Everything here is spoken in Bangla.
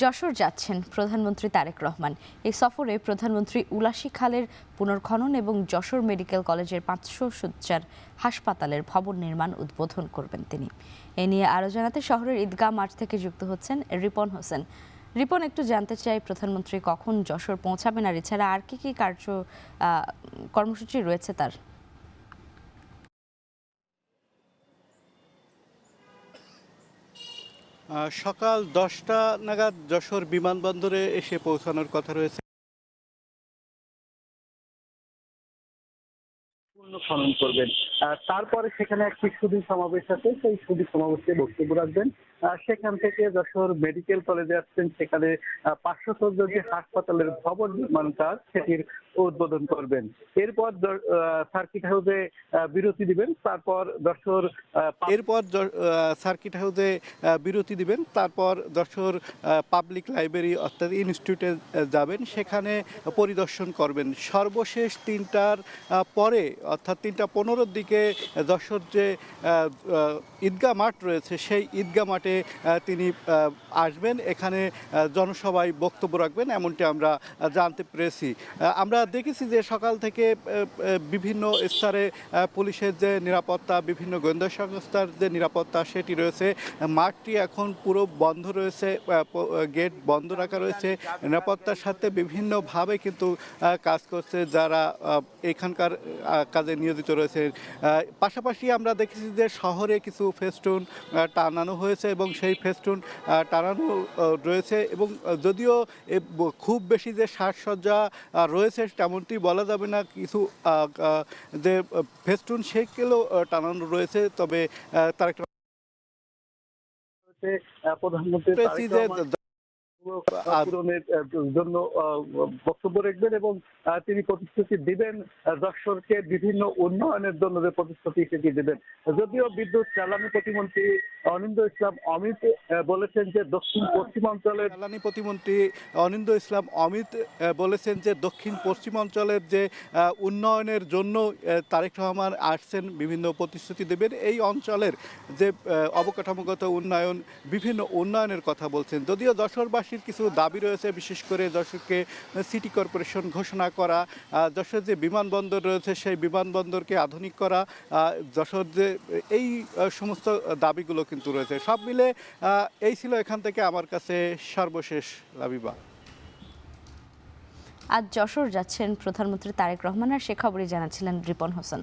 যশোর যাচ্ছেন প্রধানমন্ত্রী তারেক রহমান। এই সফরে প্রধানমন্ত্রী উলাশী খালের পুনর্খনন এবং যশোর মেডিকেল কলেজের 500 শয্যার হাসপাতালের ভবন নির্মাণ উদ্বোধন করবেন তিনি। এ নিয়ে আরও জানাতে শহরের ঈদগাহ মাঠ থেকে যুক্ত হচ্ছেন রিপন হোসেন। রিপন, একটু জানতে চাই প্রধানমন্ত্রী কখন যশোর পৌঁছাবেন আর এছাড়া আর কি কর্মসূচি রয়েছে তার? সকাল 10টা নাগাদ যশোর বিমানবন্দরে এসে পৌঁছানোর কথা রয়েছে। খনন করবেন, তারপরে সেখানে একটি সুধী সমাবেশ আছে, সেই সুধী সমাবেশে বক্তব্য রাখবেন। সেখান থেকে যশোর মেডিকেল কলেজে আসছেন, সেখানে 500 শয্যার যে হাসপাতালের ভবন নির্মাণ কাজ সেটির উদ্বোধন করবেন। এরপর সার্কিট হাউসে বিরতি দিবেন, তারপর যশোর সার্কিট হাউসে বিরতি দিবেন, তারপর যশোর পাবলিক লাইব্রেরি অর্থাৎ ইনস্টিটিউটে যাবেন, সেখানে পরিদর্শন করবেন। সর্বশেষ 3টার পরে অর্থাৎ 3:15-র দিকে যশোর যে ঈদগাহ মাঠ রয়েছে সেই ঈদগাহ মাঠে তিনি আসবেন, এখানে জনসভায় বক্তব্য রাখবেন, এমনটি আমরা জানতে পেরেছি। আমরা দেখেছি যে সকাল থেকে বিভিন্ন স্তরে পুলিশের যে নিরাপত্তা, বিভিন্ন গোয়েন্দা সংস্থার যে নিরাপত্তা সেটি রয়েছে। মাঠটি এখন পুরো বন্ধ রয়েছে, গেট বন্ধ রাখা রয়েছে। নিরাপত্তার সাথে বিভিন্নভাবে কিন্তু কাজ করছে যারা এখানকার কাজে নিয়োজিত রয়েছে। পাশাপাশি আমরা দেখেছি যে শহরে কিছু ফেস্টুন টানানো হয়েছে এবং সেই ফেস্টুন টানানো রয়েছে, এবং যদিও খুব বেশি যে সাজসজ্জা রয়েছে তেমনটি বলা যাবে না, কিছু যে ফেস্টুন সেগুলো টানানো রয়েছে। তবে তার একটা প্রধানমন্ত্রী পূরণের জন্য বক্তব্য রাখবেন এবং তিনি প্রতিশ্রুতি দিবেন যশোরকে বিভিন্ন উন্নয়নের জন্য যে প্রতিশ্রুতি সেটি দেবেন। যদিও বিদ্যুৎ জ্বালানি প্রতিমন্ত্রী অনিন্দ্য ইসলাম অমিত বলেছেন যে দক্ষিণ পশ্চিমাঞ্চলের জ্বালানি প্রতিমন্ত্রী অনিন্দ্য ইসলাম অমিত বলেছেন যে দক্ষিণ পশ্চিমাঞ্চলের যে উন্নয়নের জন্য তারেক রহমান আসছেন, বিভিন্ন প্রতিশ্রুতি দেবেন। এই অঞ্চলের যে অবকাঠামোগত উন্নয়ন, বিভিন্ন উন্নয়নের কথা বলছেন। যদিও যশোরবাসী কিছু দাবি রয়েছে, বিশেষ করে যশোরকে সিটি কর্পোরেশন ঘোষণা করা, যশোর যে বিমানবন্দর রয়েছে সেই বিমানবন্দরকে আধুনিক করা, যশোর যে এই সমস্ত দাবিগুলো কিন্তু রয়েছে। সব মিলে এই ছিল এখান থেকে আমার কাছে সর্বশেষ লাবিবা। আজ যশোর যাচ্ছেন প্রধানমন্ত্রী তারেক রহমান, আর সে খবরই জানাচ্ছিলেন রিপন হোসেন।